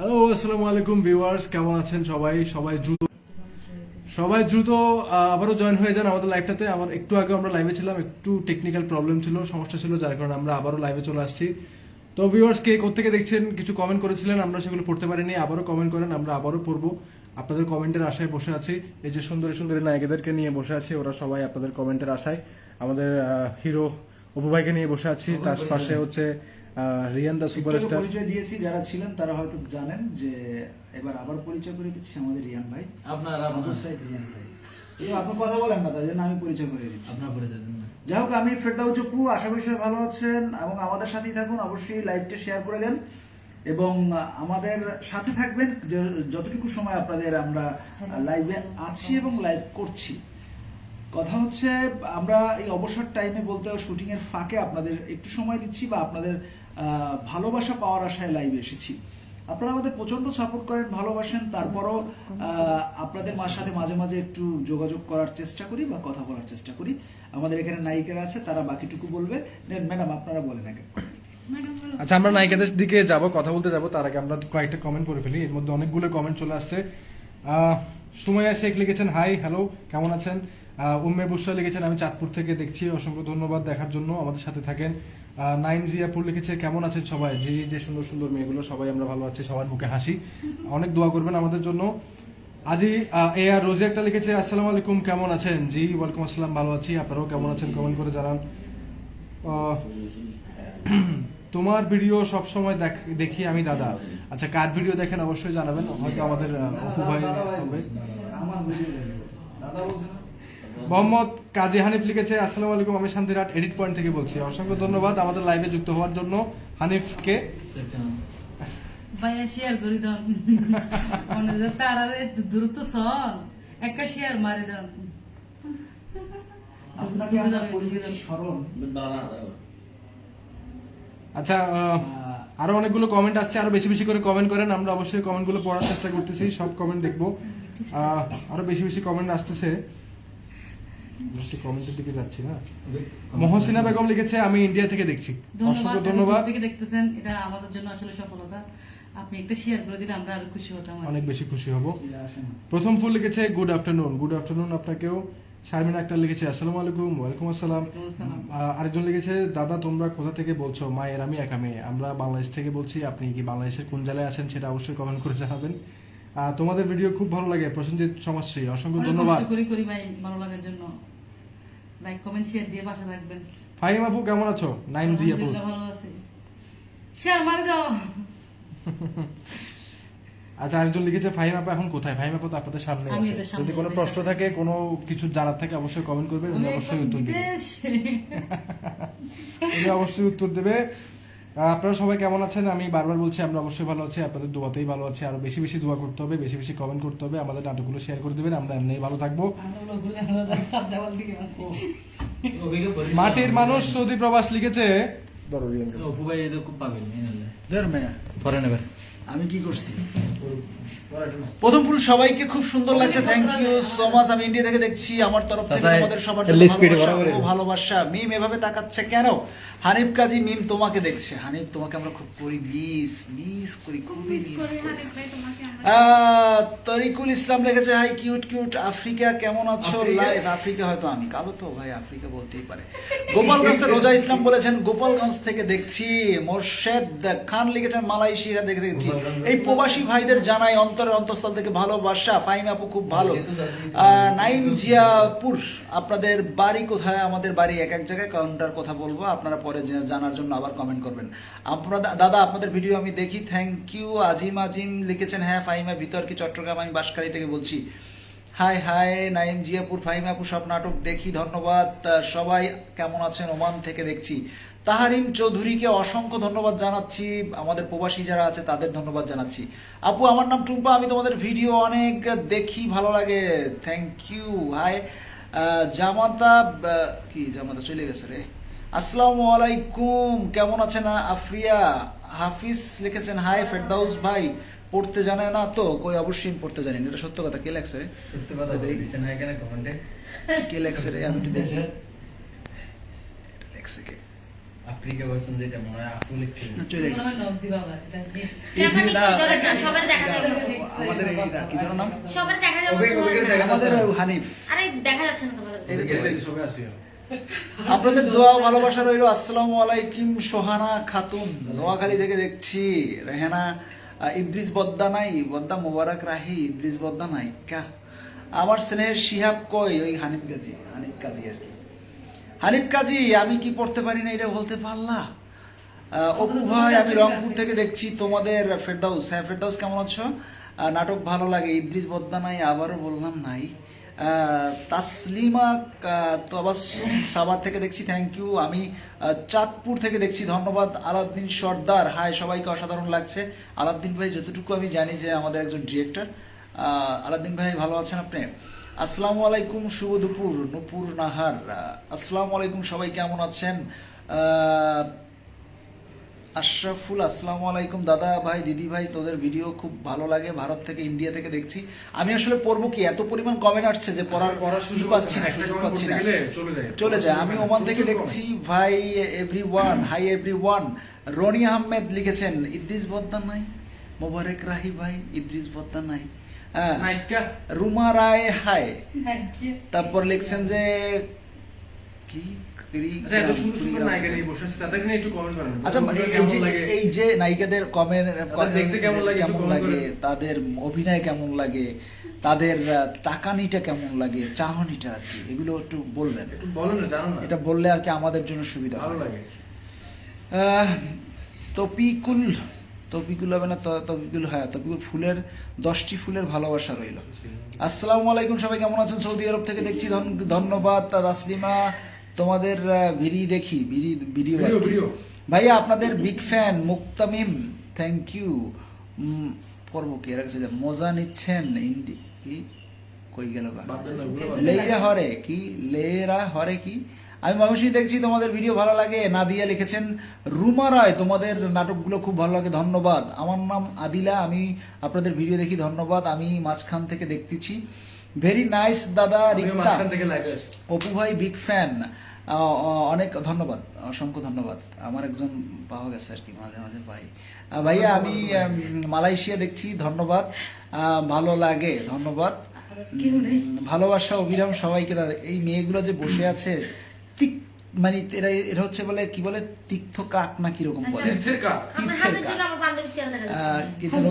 Hello, আসসালামু আলাইকুম viewers, কেমন আছেন সবাই? সবাই দ্রুত আবারও জয়েন হয়ে যান আমাদের লাইভটাতে। আমার একটু আগে আমরা লাইভে ছিলাম, একটু টেকনিক্যাল প্রবলেম ছিল, সমস্যা ছিল, যার কারণে আমরা আবারও লাইভে চলে আসছি। তো ভিউয়ার্স, কে কোত্থেকে দেখছেন কিছু কমেন্ট করেছিলেন, আমরা সেগুলো পড়তে পারিনি, আবারও কমেন্ট করেন, আমরা আবারও পড়বো। আপনাদের কমেন্টের আশায় বসে আছি। এই যে সুন্দরী সুন্দরী নায়িকাদেরকে নিয়ে বসে আছি, ওরা সবাই আপনাদের কমেন্টের আশায়। আমাদের হিরো অপু ভাইকে নিয়ে বসে আছি, তার পাশে হচ্ছে রিয়ান দা সুপারস্টার। পরিচয় দিয়েছি, যারা ছিলেন তারা হয়তো জানেন যে এবার আবার পরিচয় করে দিচ্ছি আমাদের রিয়ান ভাই, আপনার আবু সাইদ রিয়ান ভাই। আপনি কথা বলেন না, তাই জন্য আমি পরিচয় করে দিচ্ছি। আপনার পরিচয় দিন না। যাই হোক, আমি ফেরদাউস অপু, আশা করি সবাই ভালো আছেন এবং আমাদের সাথেই থাকুন। অবশ্যই লাইভটা শেয়ার করে দেন এবং আমাদের সাথে থাকবেন যতটুকু সময় আপনাদের আমরা লাইভে আছি এবং লাইভ করছি। কথা হচ্ছে, আমরা এই অবসর টাইমে বলতে শুটিং এর ফাঁকে আপনাদের একটু সময় দিচ্ছি বা আপনাদের ভালোবাসা পাওয়ার আশায় লাইভে এসেছি। আপনারা আমাদের প্রচন্ড সাপোর্ট করেন, ভালোবাসেন, তারপরও আপনাদের সাথে মাঝে মাঝে একটু যোগাযোগ করার চেষ্টা করি বা কথা বলার চেষ্টা করি। আমাদের এখানে নায়িকারা আছে, তারা বাকিটুকু বলবে। ম্যাডাম, আপনারা বলেন আগে। আচ্ছা, আমরা নায়িকাদের দিকে যাব, কথা বলতে যাব, তার আগে আমরা কয়েকটা কমেন্ট করে ফেলি। এর মধ্যে অনেকগুলো কমেন্ট চলে আসছে। সুমাইয়া শেখ লিখেছেন হাই, হ্যালো, কেমন আছেন? উম্মে বুশরা লিখেছেন আমি চাঁদপুর থেকে দেখছি, অসংখ্য ধন্যবাদ দেখার জন্য, আমাদের সাথে থাকেন। নাইম জিয়াপুর লিখেছে কেমন আছেন সবাই? যে সুন্দর সুন্দর মেয়েগুলো, সবাই আমরা ভালো আছি, সবার মুখে হাসি, অনেক দোয়া করবেন আমাদের জন্য। আজি এ আর রোজি একটা লিখেছে আসসালামু আলাইকুম, কেমন আছেন? জি ওয়ালাইকুম আসসালাম, ভালো আছি, আপনারাও কেমন আছেন কমেন্ট করে জানান। তোমার ভিডিও সব সময় দেখি আমি দাদা। আচ্ছা, কার ভিডিও দেখেন অবশ্যই জানাবেন, হয়তো আমাদের অপু ভাই হবে। মোহাম্মদ কাজী হানিফ লিখেছে আসসালামু আলাইকুম, আমি শান্তিরহাট এডিট পয়েন্ট থেকে বলছি। অসংখ্য ধন্যবাদ আমাদের লাইভে যুক্ত হওয়ার জন্য হানিফকে। ভাইয়া শেয়ার করে দাও, মনে যে তারা দ্রুত সল একটা শেয়ার মারি দাও। আপনাকে আমরা পরিচয় স্মরণ। আচ্ছা, আরো অনেকগুলো কমেন্ট আসছে, আরো বেশি বেশি করে কমেন্ট করেন, আমরা অবশ্যই কমেন্টগুলো পড়ার চেষ্টা করতেছি, সব কমেন্ট দেখবো। আরো বেশি বেশি কমেন্ট আসতেছে, কমেন্টের দিকে যাচ্ছি না। মহসিনা বেগম লিখেছে আমি ইন্ডিয়া থেকে দেখছি, অসংখ্য ধন্যবাদ। থেকে দেখতেছেন, এটা আমাদের জন্য আসলে সফলতা। আপনি একটা শেয়ার করে দিলে আমরা আরো খুশি হতাম, অনেক বেশি খুশি হব। প্রথম ফুল লিখেছে গুড আফটারনুন, গুড আফটারনুন আপনাকেও। শারমিন আক্তার লিখেছে আসসালামু আলাইকুম, ওয়ালাইকুম আসসালাম। আরেকজন লিখেছে দাদা তোমরা কোথা থেকে বলছো? মায়ের আমি একা মেয়ে, আমরা বাংলাদেশ থেকে বলছি। আপনি কি বাংলাদেশের কোন জেলায় আছেন সেটা অবশ্যই কমেন্ট করে জানাবেন। তোমাদের ভিডিও খুব ভালো লাগে, প্রসেনজিৎ সমাজশ্রী, অসংখ্য ধন্যবাদ। করি ভাই, ভালো লাগার জন্য লাইক কমেন্ট শেয়ার দিয়ে পাশে থাকবেন। ফাহিম আপু কেমন আছো? নাইম জি আপু ভালো আছি, শেয়ার মারি দাও। আচ্ছা, আরেকজন লিখেছে ফাহিম আপা এখন কোথায়? ফাহিম আপা তো আপনাদের সামনে আছে, যদি কোনো প্রশ্ন থাকে, কোনো কিছু জানার থাকে অবশ্যই কমেন্ট করবেন, উনি অবশ্যই উত্তর দেবে। উনি অবশ্যই উত্তর দেবে। আপনারা সবাই কেমন আছেন? আমি বারবার বলছি আমরা অবশ্যই ভালো আছি, আপনাদের দোয়াতেই ভালো আছি। আরো বেশি বেশি দোয়া করতে হবে, বেশি বেশি কমেন্ট করতে হবে, আমাদের নাটকগুলো শেয়ার করে দেবেন, আমরা এমনি ভালো থাকবো। মাটির মানুষ সৌদি প্রবাস লিখেছে অপু ভাই এদের খুব পাবেন আমি কি করছি? প্রথম ফুল সবাইকে খুব সুন্দর লাগছে, থ্যাংক ইউ সো মাচ। আমি ইন্ডিয়া থেকে দেখছি, আমার তরফ থেকে আমাদের সবার জন্য ভালোবাসা। মিম এভাবে তাকাচ্ছে কেন? হানিফ কাজী মিম তোমাকে দেখছে। হানিফ তোমাকে আমরা খুব করি মিস করি, খুবই মিস করি। তরিকুল ইসলাম লিখেছে হাই কিউট কিউট আফ্রিকা, কেমন আছো? লাইভ আফ্রিকা, হয়তো আমি কালো তো ভাই, আফ্রিকা বলতেই পারে। গোপালগঞ্জ থেকে রোজা ইসলাম বলেছেন গোপালগঞ্জ থেকে দেখছি। মোর্শেদ খান লিখেছেন মালয়েশিয়া দেখে দেখছি। এই প্রবাসী ভাইদের জানাই অন্তরের অন্তঃস্থল থেকে ভালোবাসা। ফাহিম আপু খুব ভালো। নাইম জিয়াপুর, আপনাদের বাড়ি কোথায়? আমাদের বাড়ি এক এক জায়গায়, কাউন্টার কথা বলবো, আপনারা পরে জানার জন্য আবার কমেন্ট করবেন। আপনারা দাদা আপনাদের ভিডিও আমি দেখি, থ্যাংক ইউ। আজিম লিখেছেন হ্যাঁ ফাহিমা ভিতর কি চট্টগ্রাম, আমি বাঁশখালী থেকে বলছি। হাই হাই নাইম জিয়াপুর, ফাহিম আপু সব নাটক দেখি, ধন্যবাদ। সবাই কেমন আছেন? ওমান থেকে দেখছি। তাহারিম চৌধুরীকে অসংখ্য ধন্যবাদ জানাচ্ছি, আমাদের প্রবাসী যারা আছে তাদের ধন্যবাদ জানাচ্ছি। আপু আমার নাম টুম্পা, আমি তোমাদের ভিডিও অনেক দেখি, ভালো লাগে, থ্যাংক ইউ। হাই জামাতা, কি জামাতা চলে গেছে রে। আসসালামু আলাইকুম, কেমন আছেন আফরিয়া? হাফিজ লিখেছেন হাই ফেরদাউস ভাই, পড়তে জানে না তো? কই, অবশ্যই পড়তে জানি, এটা সত্য কথা। কে লেখছে রে? সত্য কথা দিয়েছেন এখানে কমেন্টে। কে লেখছে রে? আমি একটু দেখি লেখছে কে। আফ্রিকা ভার্সন যেটা মনে হয় আপু লিখছিলেন। চলে মনে গেছে হয় নখ দিবা আবার, এটা দিয়ে। এই যে ক্যামেরা না- কি ধরে না, সবার দেখা যাবে। আমাদের এই কি যেন নাম সবার দেখা যাবে তো। আমাদের হানিফ আরে দেখা যাচ্ছে না তো ভালো করে। সবাই আসি আপনাদের দোয়া ও ভালোবাসা রইল। আসসালামু আলাইকুম সোহানা খাতুন নোয়াখালী থেকে দেখছি। রেহানা ইদ্রিস বদ্দা নাই, বদ্দা মোবারক রাহি, ইদ্রিস বদ্দা নাই কা। আমার স্নেহের শিহাব কই, ওই হানিফ কাজী আর কি। হানিফ কাজী আমি কি পড়তে পারি না এটা বলতে পারলা? অপু ভাই আমি রংপুর থেকে দেখছি তোমাদের। ফেরদাউস, হ্যাঁ ফেরদাউস কেমন আছো? নাটক ভালো লাগে। ইদ্রিস বদ্দা নাই, আবারও বললাম নাই। তাসলিমা তাবাসসুম সাভার থেকে দেখছি, থ্যাংক ইউ। আমি চাঁদপুর থেকে দেখছি, ধন্যবাদ। আলাউদ্দিন সর্দার, হাই সবাইকে অসাধারণ লাগছে। আলাউদ্দিন ভাই যতটুকু আমি জানি যে আমাদের একজন ডিরেক্টর। আলাউদ্দিন ভাই ভালো আছেন আপনি? আসসালামু আলাইকুম, শুভ দুপুর। নূপুর নাহার, আসসালামু আলাইকুম, সবাই কেমন আছেন? আশরাফুল, আসসালামু আলাইকুম দাদা ভাই, দিদি ভাই, তোদের ভিডিও খুব ভালো লাগে। ভারত থেকে, ইন্ডিয়া থেকে দেখছি। আমি আসলে পড়বো কি, এত পরিমাণ কমেন্ট আসছে যে পড়ার সুযোগ পাচ্ছি না। চলে যায়। আমি ওমান থেকে দেখছি ভাই। Everyone, hi everyone. Rony Ahmed লিখেছেন ইদ্রিস বদ্দা নাই, মোবারক রাহি ভাই, ইদ্রিস বদ্দা নাই। হ্যাঁ, রুমা রায় হাই। তারপর লিখছেন যে কি আচ্ছা, এই যে নায়িকাদের কমেন্ট কেমন লাগে, তাদের অভিনয় কেমন লাগে, তাদের তাকানিটা কেমন লাগে, চাহনিটা আর কি, এগুলো একটু বলবেন। এটা বললে আর কি আমাদের জন্য সুবিধা হয়। তপিকুল হবে না, তপিকুল, হ্যাঁ তপিকুল ফুলের 10টি ফুলের ভালোবাসা রইল। আসসালামু আলাইকুম, সবাই কেমন আছেন? সৌদি আরব থেকে দেখছি, ধন্যবাদ। তাসলিমা তোমাদের ভিডিও ভাইয়া, আপনাদের big fan. Muktamim, thank you. পর্ব কি এর কাছে মজা নিচ্ছেন কি কই গেল লেরা হরে কি। আমি অবশ্যই দেখছি, তোমাদের ভিডিও ভালো লাগে। নাদিয়া লিখেছেন রুমা রায়, তোমাদের নাটকগুলো খুব ভালো লাগে, ধন্যবাদ। আমার নাম আদিলা, আমি আপনাদের ভিডিও দেখি, ধন্যবাদ। আমি মাঝখান থেকে দেখতেছি, ভেরি নাইস দাদা। রিক্তা, অপু ভাই বিগ ফ্যান, অনেক ধন্যবাদ, অসংখ্য ধন্যবাদ। আমার একজন পাওয়া গেছে আর কি, মাঝে মাঝে পাই। ভাইয়া আমি মালয়েশিয়া দেখছি, ধন্যবাদ। ভালো লাগে, ধন্যবাদ। ভালোবাসা অবিরাম সবাইকে। এই মেয়েগুলো যে বসে আছে, মানে এরা হচ্ছে বলে কি বলে, তীর্থ কাক না কিরকম বলে, তীর্থের কাক। কিন্তু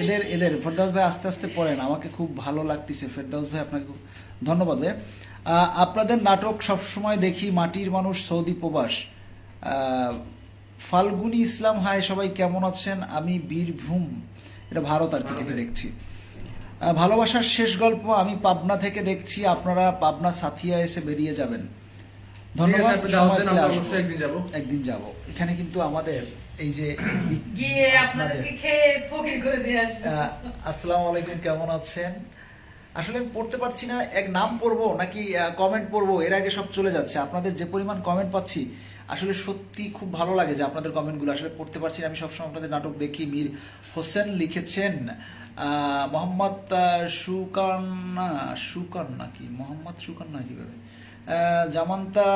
এদের ফেরদাউস ভাই আস্তে আস্তে পড়েন, আমাকে খুব ভালো লাগতেছে। ফেরদাউস ভাই আপনাকে খুব ধন্যবাদ ভাই। আপনাদের নাটক সবসময় দেখি। মাটির মানুষ, সৌদি প্রবাস। ফাল্গুনি ইসলাম, হাই সবাই কেমন আছেন? আমি বীরভূম, এটা ভারত আর কি থেকে দেখছি। ভালোবাসার শেষ গল্প, আমি পাবনা থেকে দেখছি। আপনারা পাবনা সাথিয়া এসে বেরিয়ে যাবেন, ধন্যবাদ। একদিন যাব। এখানে কিন্তু আমাদের এই যে গিয়ে আপনাদেরকে খেয়ে ফকির করে দিয়ে আসবো। আসসালামু আলাইকুম, কেমন আছেন? আসলে আমি পড়তে পারছি না, এক নাম পড়বো নাকি কমেন্ট পড়বো, এর আগে সব চলে যাচ্ছে। আপনাদের যে পরিমাণ কমেন্ট পাচ্ছি, আসলে সত্যি খুব ভালো লাগে যে আপনাদের কমেন্টগুলো আসলে পড়তে পারছি না। আমি সবসময় আপনাদের নাটক দেখি। মীর হোসেন লিখেছেন মোহাম্মদ সুকান নাকি, মোহাম্মদ সুকান না কিভাবে, জামান্তা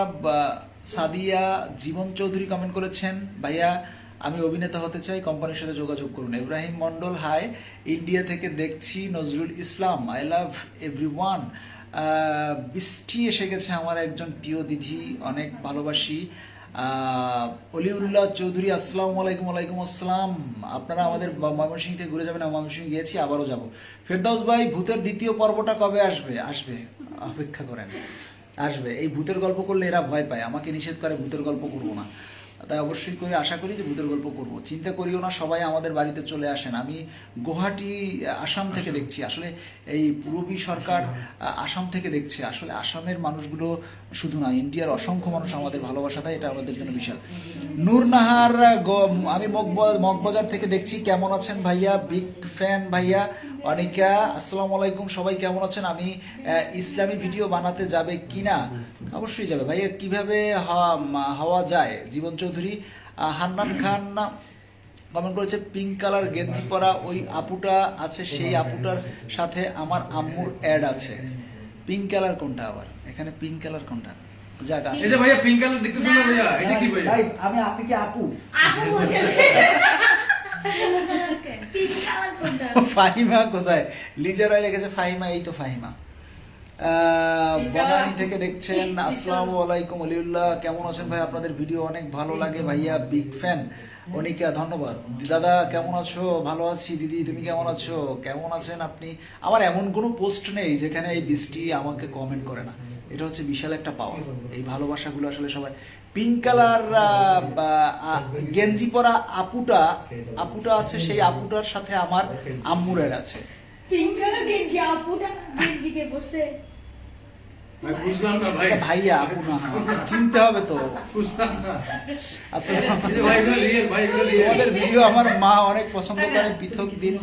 সাদিয়া জীবন চৌধুরী কমেন্ট করেছেন, ভাইয়া আমি অভিনেতা হতে চাই, কোম্পানির সাথে যোগাযোগ করুন। ইব্রাহিম মন্ডল, হাই ইন্ডিয়া থেকে দেখছি। Nazrul Islam, I love everyone. বৃষ্টি এসে গেছে, আমার একজন প্রিয় দিদি, অনেক ভালোবাসি। অলিউল্লাহ চৌধুরী, আসসালামু আলাইকুম। ওয়ালাইকুম আসসালাম। আপনারা আমাদের ময়মনসিংহ থেকে ঘুরে যাবেন, ময়মনসিংহ গিয়েছি, আবারও যাব। ফেরদাউস ভাই, ভূতের দ্বিতীয় পর্বটা কবে আসবে? অপেক্ষা করেন, আসবে। এই ভূতের গল্প করলে এরা ভয় পায়, আমাকে নিষেধ করে ভূতের গল্প করবো না, তাই অবশ্যই করে আশা করি যে ভূতের গল্প করব। চিন্তা করিও না, সবাই আমাদের বাড়িতে চলে আসেন। আমি গুয়াহাটি আসাম থেকে দেখছি। আসলে এই পূরবী সরকার আসাম থেকে দেখছি। আসলে আসামের মানুষগুলো শুধু না, ইন্ডিয়ার অসংখ্য মানুষ আমাদের ভালোবাসা দেয়, এটা আমাদের জন্য বিশাল। নূর নাহার, আমি মগবাজার থেকে দেখছি, কেমন আছেন ভাইয়া? বিগ ফ্যান ভাইয়া। অনিকা, আসসালামু আলাইকুম, সবাই কেমন আছেন? আমি ইসলামী ভিডিও বানাতে যাবে কিনা? অবশ্যই যাবে ভাইয়া। কিভাবে হওয়া যায়? জীবন চৌধুরী। হান্নান খান কমেন্ট করেছে পিঙ্ক কালার গেঞ্জি পরা ওই আপুটা আছে, সেই আপুটার সাথে আমার আম্মুর অ্যাড আছে। পিঙ্ক কালার কোনটা আবার? এখানে পিঙ্ক কালার কোনটা? যাক এই আসি। যে ভাইয়া পিঙ্ক কালার দেখতেছেন না ভাইয়া, এটা কি ভাইয়া? ভাই আমি আপনি কি আপু? আপু বলছে পিঙ্ক কালার কোনটা? ফাহিমা কোথায়? লিজা রায় লিখেছে ফাহিমা, এই তো ফাহিমা। বনানী থেকে দেখছেন, আসসালামু আলাইকুম আলিউল্লাহ, কেমন আছেন ভাই? আপনাদের ভিডিও অনেক ভালো লাগে ভাইয়া, বিগ ফ্যান। অনিকা ধন্যবাদ। দাদা কেমন আছো? ভালো আছি। দিদি তুমি কেমন আছো? কেমন আছেন আপনি? আমার এমন কোনো পোস্ট নেই যেখানে এই বৃষ্টি আমাকে কমেন্ট করে না, এটা হচ্ছে বিশাল একটা পাওয়ার। এই ভালোবাসাগুলো আসলে সবাই। পিঙ্ক কালার গেঞ্জি পরা আপুটা আছে, সেই আপুটার সাথে আমার আম্মুরের আছে। পিঙ্ক কালার গেঞ্জি আপুটা গেঞ্জিকে পরছে। ভাই বুঝলাম না ভাই, ভাইয়া আপু না, চিনতে হবে তো। বুঝলাম না। আসলে এই যে ভাই এগুলো রিয়েল, ভাই এগুলো রিয়েল। তোমাদের ভিডিও আমার মা অনেক পছন্দ করে। পৃথক দিন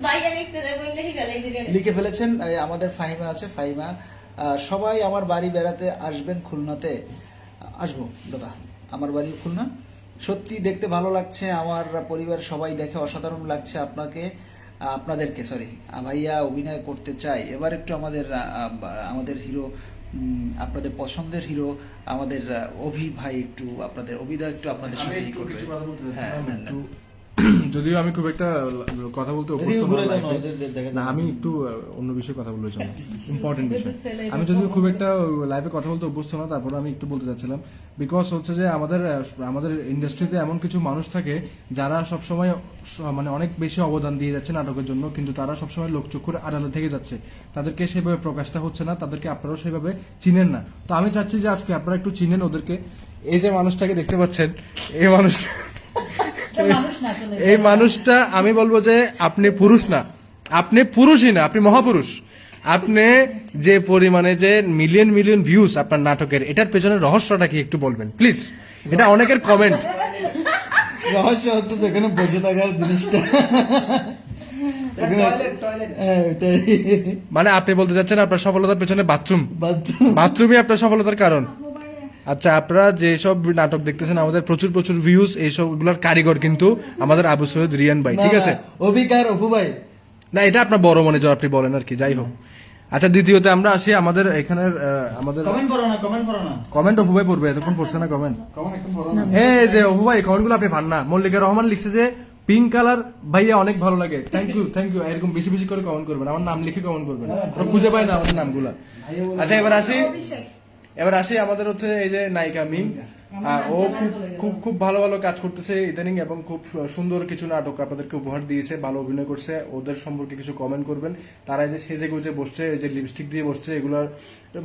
ভাইয়া লিখতে দেয় বললে কি গেলে দিলে। লিখে ফেলেছেন। আমাদের ফাহিমা আছে, ফাহিমা সবাই আমার বাড়ি বেড়াতে আসবেন খুলনাতে। আসবো দাদা, আমার বাড়ি খুলনা। সত্যি দেখতে ভালো লাগছে, আমার পরিবার সবাই দেখে অসাধারণ লাগছে। আপনাদেরকে ভাইয়া অভিনয় করতে চাই এবার একটু আমাদের হিরো, আপনাদের পছন্দের হিরো আমাদের অভি ভাই, একটু আপনাদের অভিদা একটু আপনাদের আমি সাথে একটু করবে। কিছু কথা বলতে হ্যাঁ, চাচ্ছিলাম, একটু যদিও আমি খুব একটা কথা বলতে অভ্যস্ত নই live-এ। না আমি একটু অন্য বিষয়ে কথা বলতে চাই, ইম্পর্টেন্ট বিষয়। আমি যদিও খুব একটা লাইভে কথা বলতে অভ্যস্ত না, তারপরে আমি একটু বলতে চাচ্ছিলাম বিকজ হচ্ছে যে আমাদের ইন্ডাস্ট্রিতে এমন কিছু মানুষ থাকে যারা সবসময় মানে অনেক বেশি অবদান দিয়ে যাচ্ছে নাটকের জন্য, কিন্তু তারা সবসময় লোকচক্ষুর আড়ালে থেকে যাচ্ছে, তাদেরকে সেভাবে প্রকাশটা হচ্ছে না, তাদেরকে আপনারাও সেভাবে চিনেন না। তো আমি চাচ্ছি যে আজকে আপনারা একটু চিনেন ওদেরকে। এই যে মানুষটাকে দেখতে পাচ্ছেন, এই মানুষটা, মানুষ না আসলে। এই মানুষটা আমি বলবো যে আপনি পুরুষ না, আপনি পুরুষই না, আপনি মহাপুরুষ। আপনি যে পরিমাণে যে মিলিয়ন মিলিয়ন ভিউজ আপনার নাটকের, এটার পেছনে রহস্যটা কি একটু বলবেন প্লিজ? এটা অনেকের কমেন্ট। রহস্য হচ্ছে তো এখানে বসে থাকার জিনিসটা। হ্যাঁ, ওটাই। মানে আপনি বলতে চাচ্ছেন আপনার সফলতার পেছনে বাথরুম, বাথরুম। বাথরুমই আপনার সফলতার কারণ? আচ্ছা, আপনারা যেসব নাটক দেখতেছেন আমাদের প্রচুর প্রচুর ভিউজ, এইসব গুলার কারিগর কিন্তু আমাদের আবু সৈয়দ রিয়ান ভাই, ঠিক আছে? অভিকার অপু ভাই। না এটা আপনার বড় মনে যা আপনি বলেন আর কি, যাই হোক। আচ্ছা, দ্বিতীয়তে আমরা আসি আমাদের এখানের আমাদের কমেন্ট করো না, কমেন্ট করো না। কমেন্ট অপু ভাই পড়বে, এতক্ষণ পড়ছে না কমেন্ট। কমেন্ট এখন করো না। এই যে অপু ভাই কমেন্ট গুলো আপনি পান না। মল্লিকা রহমান লিখছে যে পিঙ্ক কালার ভাইয়া অনেক ভালো লাগে, থ্যাংক ইউ। এরকম বেশি বেশি করে কমেন্ট করবেন, আমার নাম লিখে কমেন্ট করবেন, আমরা খুঁজে পাই না আমাদের নামগুলা। আচ্ছা এবার আসি আমাদের হচ্ছে এই যে নায়িকা মিম। ও খুব খুব ভালো ভালো কাজ করতেছে ইদানিং, এবং খুব সুন্দর কিছু নাটক আপনাদেরকে উপহার দিয়েছে, ভালো অভিনয় করছে। ওদের সম্পর্কে কিছু কমেন্ট করবেন। তারা এই যে সেজে গুজে বসছে, এই যে লিপস্টিক দিয়ে বসছে, এগুলোর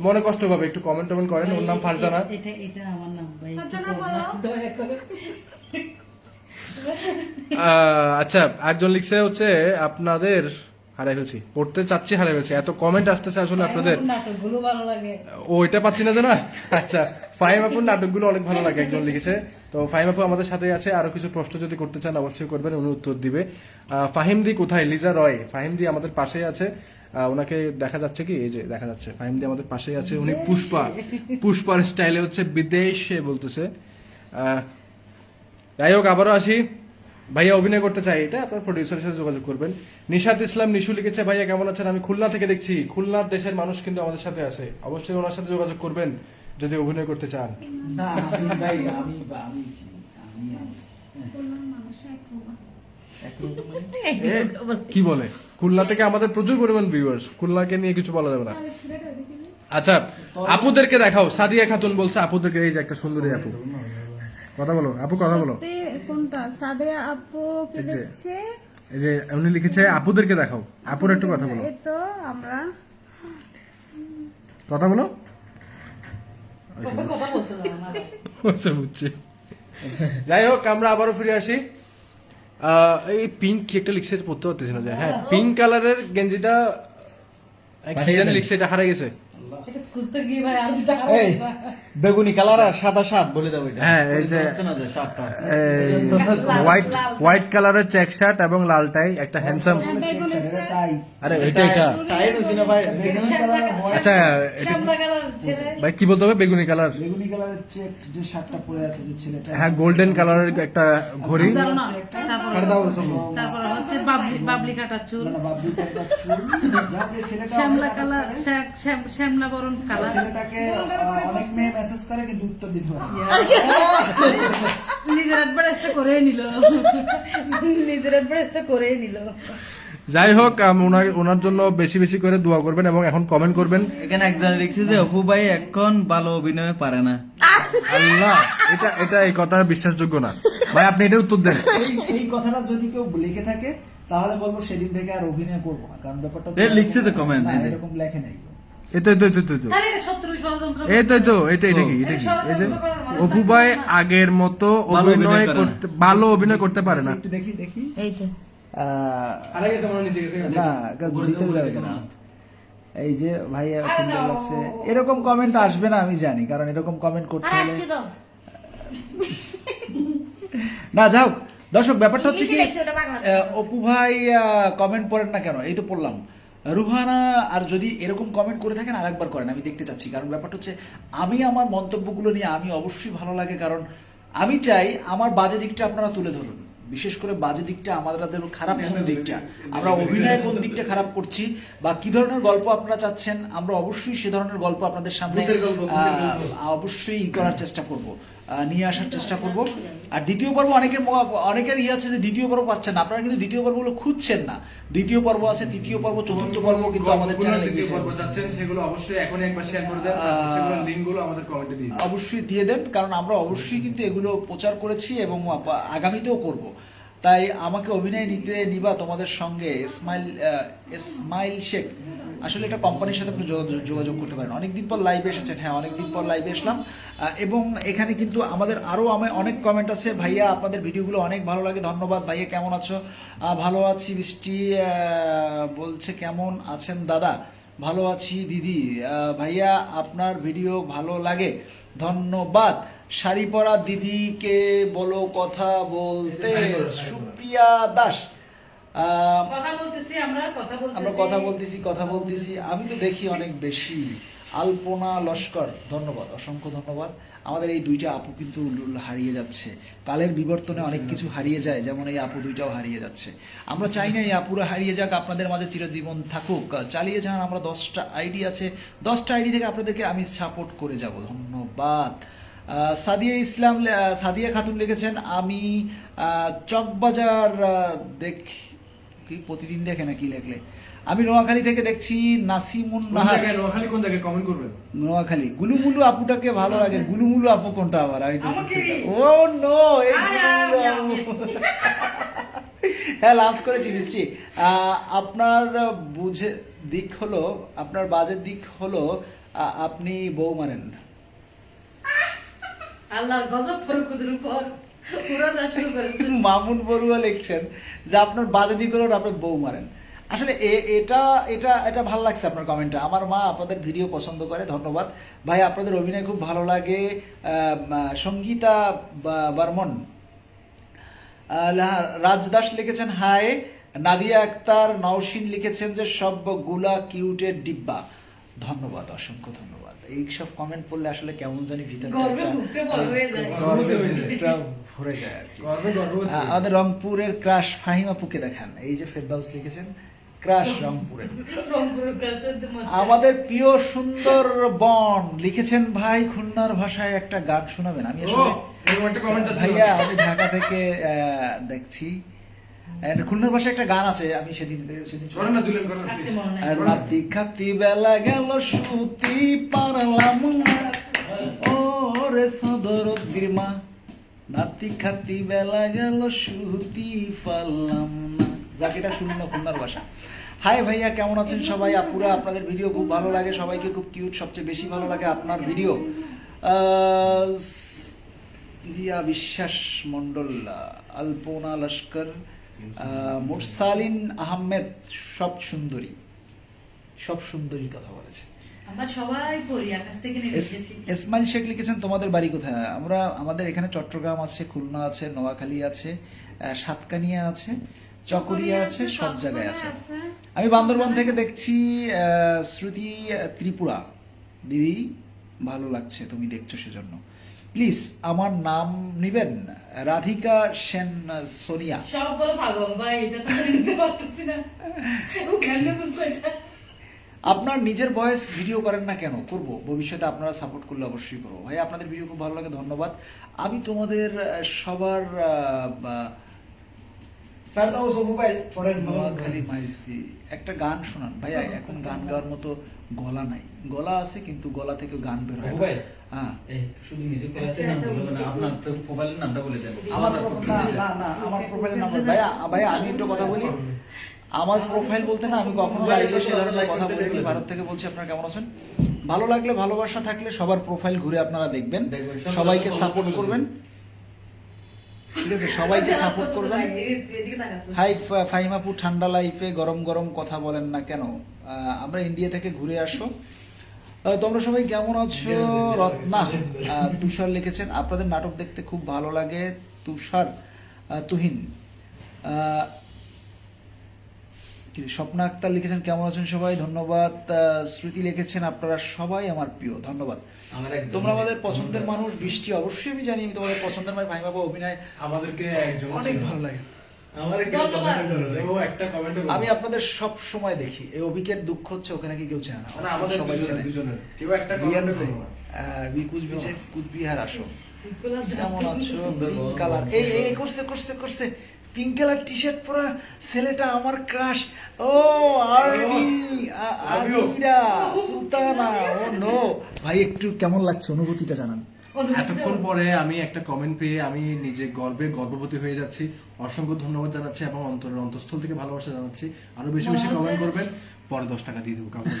মনে কষ্ট পাবে, একটু কমেন্ট করেন। ওর নাম ফারজানা। এটা আমার নাম ভাই, ফারজানা বলো। দয়া করে। আচ্ছা, একজন লিখছে হচ্ছে আপনাদের হারাই ফেলছি, পড়তে চাচ্ছি হারাই ফেলছি, এত কমেন্ট আসতেছে আসলে আপনাদের। নাটকগুলো ভালো লাগে। ওইটা পাচ্ছি না জানা। আচ্ছা, ফাহিম আপুর নাটকগুলো অনেক ভালো লাগে একজন লিখেছে। তো ফাহিম আপু আমাদের সাথে আছে, আরো কিছু প্রশ্ন যদি করতে চান অবশ্যই করবেন, উনি উত্তর দিবে। ফাহিম দি কোথায়? লিজা রয়। ফাহিম দি আমাদের পাশেই আছে, ওনাকে দেখা যাচ্ছে কি? এই যে দেখা যাচ্ছে, ফাহিম দি আমাদের পাশেই আছে। উনি পুষ্পার স্টাইলে হচ্ছে বিদেশে বলতেছে। যাই হোক, আবারও আসি, ভাইয়া অভিনয় করতে চাই, এটা আপনার প্রডিউসারের সাথে যোগাযোগ করবেন। নিশাত ইসলাম নিশু লিখেছে ভাইয়া কেমন আছেন, আমি খুলনা থেকে দেখছি। খুলনার দেশের মানুষ কিন্তু আমাদের সাথে আছে, অবশ্যই ওনার সাথে যোগাযোগ করবেন যদি অভিনয় করতে চান। না আমি ভাই আমি কি বলে, খুলনা থেকে আমাদের প্রচুর পরিমাণ ভিউয়ার্স, খুলনাকে নিয়ে কিছু বলা যাবে না। আচ্ছা, আপুদেরকে দেখাও। সাদিয়া খাতুন বলছে আপুদেরকে, এই যে একটা সুন্দরী আপু, কথা বলো আপু, কথা বলো। কোনটা? সাদিয়া আপু কি এই যে, দেখছে? এই যে উনি লিখেছে আপুদেরকে দেখাও, আপুর একটু কথা বলো, এই তো আমরা কথা বলো। কথা বলতে দাও না। আচ্ছা, বুঝছি। যাই হোক, আমরা আবারও ফিরে আসি। এই পিঙ্ক কি একটা লিখছে, এটা পড়তে পারতেছি না যে, হ্যাঁ পিঙ্ক কালারের গেঞ্জিটা কি জানি লিখছে, এটা হারিয়ে গেছে। এটা খুঁজতে গিয়ে ভাই আর দুটা এই বেগুনি কালার আর সাদা শার্ট বলে দাও এটা। হ্যাঁ, এই যে হচ্ছে না যে শার্টটা। হোয়াইট কালারের চেক শার্ট এবং লাল টাই, একটা হ্যান্ডসাম। আরে এটা টাইট হইছে না ভাই? আচ্ছা, এটা শ্যামলা কালার ছেলে। ভাই কি বলতে হবে? বেগুনি কালার, বেগুনি কালারের চেক যে শার্টটা পরে আছে যে ছেলেটা, হ্যাঁ গোল্ডেন কালারের একটা ঘড়ি। জানো না, কাটা দাও সব। তারপর হচ্ছে বাবলি কাটার চুল, না, বাবলু কাকার চুল। যাক, এই ছেলেটা শ্যামলা অনেক কালার, শ্যামলা বরণ এই কালার। ছেলেটাকে অনেক মেয়ে মেসেজ করে কিন্তু উত্তর দিতে পারে না। নিজের অ্যাডভার্টাইজটা করেই নিল, নিজের অ্যাডভার্টাইজটা করেই নিল। যাই হোক ওনার জন্য বেশি বেশি করে দোয়া করবেন এবং এখন কমেন্ট করবেন। এখানে একজন লিখছে যে অপু ভাই এখন ভালো অভিনয় পারে না। আল্লাহ, এটা এই কথা বিশ্বাসযোগ্য না ভাই, আপনি এটা উত্তর দেন। এই কথাটা যদি কেউ লিখে থাকে তাহলে বলবো সেদিন থেকে আর অভিনয় করবো না, কারণ ব্যাপারটা এ লিখছে তো comment, না, এই যে। এরকম লেখে নাই কেউ। এই তো তাহলে এটা শত্রু ষড়যন্ত্র। এটা কি এই যে অপু ভাই আগের মতো ভালো অভিনয় অভিনয় করে করতে, ভালো অভিনয় করতে পারে না। একটু দেখি এই তো না দিতে যাবে না। এই যে ভাইয়া সুন্দর লাগছে, এরকম কমেন্ট আসবে না আমি জানি, কারণ এরকম কমেন্ট করতে আর হলে আসছে তো না। যাও দর্শক, ব্যাপারটা হচ্ছে কি, ইংলিশে লেখছে, ওটা বাংলা। অপু ভাই কমেন্ট করেন না কেন, এই তো পড়লাম। রুহানা আর যদি এরকম কমেন্ট করে থাকেন আরেকবার করেন, আমি দেখতে চাচ্ছি। কারণ ব্যাপারটা হচ্ছে আমি আমার মন্তব্যগুলো নিয়ে আমি অবশ্যই ভালো লাগে, কারণ আমি চাই আমার বাজে দিকটা আপনারা তুলে ধরুন, বিশেষ করে বাজে দিকটা, আমাদের খারাপ কোন দিকটা, আমরা অভিনয় কোন দিকটা খারাপ করছি বা কি ধরনের গল্প আপনারা চাচ্ছেন, আমরা অবশ্যই সে ধরনের গল্প আপনাদের সামনে অবশ্যই করার চেষ্টা করব, নিয়ে আসার চেষ্টা করব। আর দ্বিতীয় পর্ব অনেকের আছে যে দ্বিতীয় পর্ব পাচ্ছেন না, আপনারা কিন্তু দ্বিতীয় পর্বগুলো খুঁজছেন না। দ্বিতীয় পর্ব আছে, তৃতীয় পর্ব, চতুর্থ পর্ব কিন্তু আমাদের চ্যানেলে দিয়েছে। সেগুলো অবশ্যই এখনই একবার শেয়ার করে দেন, সেগুলোর লিংকগুলো আমাদের কমেন্টে দিয়ে দিন। অবশ্যই দিয়ে দেন, কারণ আমরা অবশ্যই কিন্তু এগুলো প্রচার করেছি এবং আগামীতেও করব। তাই আমাকে অভিনয় নিবা তোমাদের সঙ্গে। ইসমাইল শেখ, আসলে এটা কোম্পানির সাথে আপনি যোগাযোগ করতে পারেন। অনেকদিন পর লাইভে এসেছেন, হ্যাঁ অনেকদিন পর লাইভে এসলাম। এবং এখানে কিন্তু আমাদের আরও অনেক কমেন্ট আছে। ভাইয়া আপনাদের ভিডিওগুলো অনেক ভালো লাগে, ধন্যবাদ। ভাইয়া কেমন আছো? ভালো আছি। বৃষ্টি বলছে কেমন আছেন দাদা? ভালো আছি দিদি। ভাইয়া আপনার ভিডিও ভালো লাগে, ধন্যবাদ। শাড়ি পরা দিদিকে বলো কথা বলতে। সুপ্রিয়া দাস, কথা বলতেছি, আমরা কথা বলতেছি। আমি তো দেখি অনেক বেশি। আলপনা লস্কর, ধন্যবাদ, অসংখ্য ধন্যবাদ। আমাদের এই দুইটা আপু কিন্তু হারিয়ে যাচ্ছে, কালের বিবর্তনে অনেক কিছু হারিয়ে যায়, যেমন এই আপু দুইটাও হারিয়ে যাচ্ছে। আমরা চাই না এই আপুরা হারিয়ে যাক, আপনাদের মাঝে চিরজীবন থাকুক। চালিয়ে যান, আমরা 10টা আইডি আছে, 10টা আইডি থেকে আপনাদেরকে আমি সাপোর্ট করে যাব, ধন্যবাদ। সাদিয়া খাতুন লিখেছেন, আমি চকবাজার কি প্রতিদিন দেখে না কি লেখলে, আমি নোয়াখালী থেকে দেখছি। নাসিমুন নাহার, নোয়াখালী কোন জায়গায় কমেন্ট করবেন? নোয়াখালী। গুলুমুলু আপুটাকে ভালো লাগে। গুলুমুলু আপু কোনটা আবার? আমি তো বুঝতে পারি- ও নো, এই গুলুমুলু আপু। হ্যাঁ, লাঞ্চ করেছি মিষ্টি। আপনার আপনার বাজের দিক হলো আপনি বউ মারেন। আল্লাহর গজব ফরকুদের উপর পুরো যা শুরু করেছে। মামুন বড়ুয়া লিখছেন যে আপনার বাজে দিক হলো আপনি বউ মারেন। আসলে এটা এটা এটা ভালো লাগছে আপনার কমেন্টটা। আমার মা আপনাদের ভিডিও পছন্দ করে, ধন্যবাদ ভাই। আপনাদের অভিনয় খুব ভালো লাগে। সঙ্গীতা বর্মন, রাজদাস লিখেছেন হাই। নাদিয়া আক্তার নওশিন লিখেছেন যে সবগুলা কিউটের ডিব্বা, ধন্যবাদ, অসংখ্য ধন্যবাদ। এই সব কমেন্ট পড়লে আসলে কেমন জানি ভিতরে গর্বে বুকটা বড় হয়ে যায়। ভরে যায় আর কি। আমাদের রংপুরের ক্রাশ ফাহিম আপুকে দেখান। এই যে ফেরদাউস লিখেছেন ক্রাশ রংপুরের। রংপুরের ক্রাশের মধ্যে আমাদের প্রিয় সুন্দর বন লিখেছেন ভাই খুলনার ভাষায় একটা গান শোনাবেন। আমি আসলে ভাইয়া আমি ঢাকা থেকে দেখছি, খুলনার ভাষায় একটা গান আছে, আমি সেদিন আজকে মনে নাই। রাতি খাতি বেলা গেল সুতি পারলাম না, ও রে সদর গ্রিমা, নাতি খাতি বেলা গেল সুতি পারলাম না। যাকে এটা শুনুন না খুলনার ভাষা। হাই ভাইয়া কেমন আছেন সবাই? আপুরা আপনাদের ভিডিও খুব ভালো লাগে, সবাইকে খুব কিউট, সবচেয়ে বেশি ভালো লাগে আপনার ভিডিও। দিয়া বিশ্বাস মন্ডল, আলপনা লস্কর, মুরসালিন আহমেদ, সব সুন্দরীর কথা বলেছে। আমরা সবাই পড়ি, আকাশ থেকে নেমে এসেছি। ইসমাইল শেখ লিখেছেন তোমাদের বাড়ি কোথায়? আমাদের এখানে চট্টগ্রাম আছে, খুলনা আছে, নোয়াখালী আছে, সাতকানিয়া আছে, চকরিয়া আছে, সব জায়গায় আছে। আমি বান্দরবান থেকে দেখছি। শ্রুতি ত্রিপুরা, দিদি ভালো লাগছে তুমি দেখছো সেজন্য। প্লিজ আমার নাম নিবেন, রাধিকা সেন সোনিয়া। সব বলে পাগল ভাই, এটা তো আমি নিতে পারতেছি না। ও কেন বুঝলো এটা? আপনার নিজের ভয়েস ভিডিও করেন না কেন? করব, ভবিষ্যতে আপনারা সাপোর্ট করলে অবশ্যই করবো ভাই। আপনাদের ভিডিও খুব ভালো লাগে, ধন্যবাদ। আমি তোমাদের সবার নোয়াখালী মাইজদি একটা গান শোনান ভাইয়া। এখন গান গাওয়ার মতো গলা নাই, গলা আছে কিন্তু গলা থেকে গান বের হয় না। ভাই, হ্যাঁ, শুধু নিজের ক্লাসের নাম বলবেন না, আপনার প্রোফাইলের নামটা বলে দেন। আমার আমার প্রোফাইলের নাম্বার ভাইয়া। ভাইয়া আমি একটু কথা বলি। আমার প্রোফাইল বলতে না, আমি কখনো লাইভে সে ধরনের কথা বলিনি। ভারত থেকে বলছি, আপনারা কেমন আছেন? ভালো লাগলে, ভালোবাসা থাকলে সবার প্রোফাইল ঘুরে আপনারা দেখবেন। সবাইকে সাপোর্ট করবেন, ঠিক আছে? সবাইকে সাপোর্ট করবেন। হাই ফাহিমাপু, ঠান্ডা লাইফে গরম গরম কথা বলেন না কেন? আমরা ইন্ডিয়া থেকে ঘুরে আসো। তোমরা সবাই কেমন আছো? রত্না তুষার লিখেছেন, আপনাদের নাটক দেখতে খুব ভালো লাগে। তুষার তুহিন স্বপ্না আক্তার লিখেছেন, কেমন আছেন সবাই? ধন্যবাদ। শ্রুতি লিখেছেন, আপনারা সবাই আমার প্রিয়, ধন্যবাদ। তোমরা আমাদের পছন্দের মানুষ। বৃষ্টি, অবশ্যই আমি জানি আমি তোমাদের পছন্দের মানুষ। ভাই বাবা অভিনয় আমাদেরকে একজন অনেক ভালো লাগে। একটা কমেন্ট আমি আপনাদের সব সময় দেখি। এই অভিকের দুঃখ হচ্ছে ওকে নাকি কেউ চেনে না, আমাদের সবাই চেনে। দুজনের কেউ একটা রিয়ান কমেন্ট ভাই, করো কুচবিহার কুচবিহার আসো, কেমন আছো? পিঙ্ক কালার, এই এই করছে করছে করছে পিঙ্ক কালার টি শার্ট পরা ছেলেটা আমার ক্রাশ। ও আমিরা সুলতানা, ও নো ভাই, একটু কেমন লাগছে অনুভূতিটা জানান। এতক্ষণ পরে আমি একটা কমেন্ট পেয়ে আমি নিজে গর্ববতী হয়ে যাচ্ছি। অসংখ্য ধন্যবাদ জানাচ্ছি এবং অন্তরের অন্তঃস্থল থেকে ভালোবাসা জানাচ্ছি। আরো বেশি বেশি কমেন্ট করবেন, পরে 10 টাকা দিয়ে দেবো কাউকে।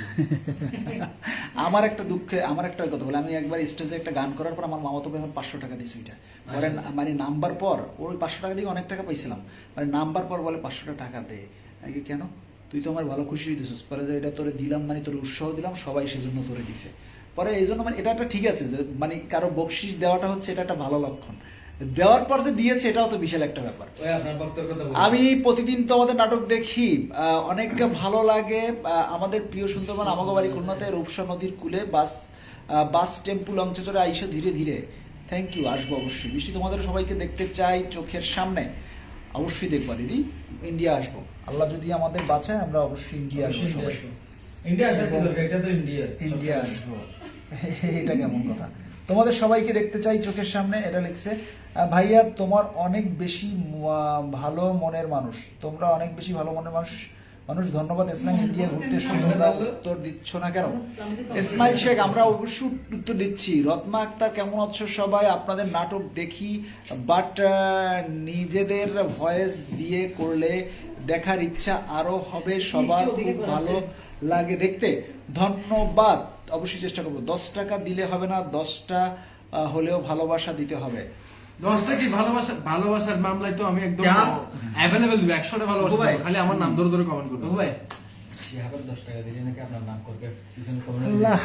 আমার একটা দুঃখে, আমার একটা কথা বলে, আমি একবার স্টেজে একটা গান করার পর আমার মামাতো ভাই আমার 500 টাকা দিয়েছে। ওইটা পরে মানে নাম্বার পর ওই 500 টাকা দিয়ে অনেক টাকা পাইছিলাম, মানে নাম্বার পর বলে 500 টাকা দে। আগে কেন? তুই তো আমার ভালো খুশি দিছিস, পরে যে এটা তোরে দিলাম মানে তোর উৎসাহ দিলাম, সবাই সেজন্য তোরে দিছে। পরে এই জন্য মানে এটা একটা ঠিক আছে যে মানে কারো বকশিস দেওয়াটা হচ্ছে এটা একটা ভালো লক্ষণ। দেওয়ার পর যে দিয়েছে এটাও তো বিশাল একটা ব্যাপার। আমি প্রতিদিন তো আমাদের নাটক দেখি, অনেক ভালো লাগে। আমাদের প্রিয় সুন্দরবন, আমাগো বাড়ি খুলনাতে, রূপসা নদীর কূলে বাস টেম্পু লঞ্চে চড়ে আইসো ধীরে ধীরে। থ্যাংক ইউ, আসবো অবশ্যই। বেশি তোমাদের সবাইকে দেখতে চাই চোখের সামনে, অবশ্যই দেখবা দিদি। ইন্ডিয়া আসবো, আল্লাহ যদি আমাদের বাঁচায় আমরা অবশ্যই ইন্ডিয়া আসবো। সবাই ইন্ডিয়া আসবো, এটা কেমন কথা? তোমাদের সবাইকে দেখতে চাই চোখের সামনে, এটা লিখছে। ভাইয়া তোমার অনেক বেশি ভালো মনের মানুষ, তোমরা অনেক বেশি ভালো মনের মানুষ। ধন্যবাদ। ইসলাম ইন্ডিয়া ঘুরতে এসো, তোমরা উত্তর দিচ্ছ না কেন? ইসমাইল শেখ, আমরা অবশ্যই উত্তর দিচ্ছি। রত্না আক্তার, কেমন আছো সবাই? আপনাদের নাটক দেখি, বাট নিজেদের ভয়েস দিয়ে করলে দেখার ইচ্ছা আরো হবে। সবার খুব ভালো লাগে দেখতে, ধন্যবাদ। অবশ্যই চেষ্টা করবো। 10 টাকা দিলে হবে না, 10টা হলেও ভালোবাসা দিতে হবে। 10টা কি ভালোবাসার মামলায় তো আমি একদম অ্যাভেলেবল 100টা ভালোবাসা দেবো, খালি আমার নাম ধরে ধরে কমেন্ট করবো। ভাই, সে আবার 10 টাকা দিলে নাকি আপনার নাম করবে, পিছনে কমেন্ট আল্লাহ।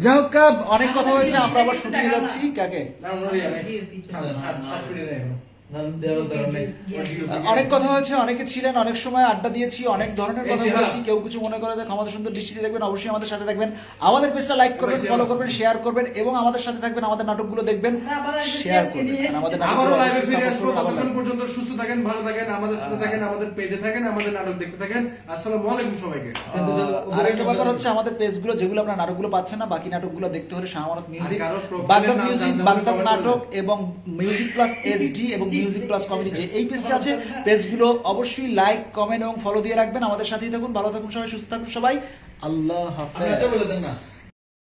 যাই হোক, অনেক কথা হয়েছে, আমরা আবার শুটিং যাচ্ছি। কাকে? অনেক কথা হয়েছে, অনেকে ছিলেন, অনেক সময় আড্ডা দিয়েছি, অনেক ধরনের কথা বলেছি। কেউ কিছু মনে করে দেখ, আমাদের সুন্দর দৃষ্টিতে দেখবেন, অবশ্যই আমাদের সাথে থাকবেন। আমাদের পেজটা লাইক করবেন, ফলো করবেন, শেয়ার করবেন এবং আমাদের সাথে থাকবেন। আমাদের নাটকগুলো দেখবেন, শেয়ার করবেন। আমাদের আবারও লাইভে ফিরে আসবো, ততক্ষণ পর্যন্ত সুস্থ থাকেন, ভালো থাকেন, আমাদের সাথে থাকেন, আমাদের পেজে থাকেন, আমাদের নাটক দেখতে থাকেন। আসসালামু আলাইকুম সবাইকে। আরেকটা ব্যাপার হচ্ছে, আমাদের পেজগুলো যেগুলো আপনার নাটকগুলো পাচ্ছেন না, বাকি নাটকগুলো দেখতে হলে Shahamanat music, Baghdad music, Baghdad নাটক এবং মিউজিক প্লাস এসডি এবং মিউজিক প্লাস কমেডি, যে এই পেজটা আছে, পেজগুলো অবশ্যই লাইক, কমেন্ট এবং ফলো দিয়ে রাখবেন। আমাদের সাথেই থাকুন, ভালো থাকুন সবাই, সুস্থ থাকুন সবাই। আল্লাহ হাফেজ।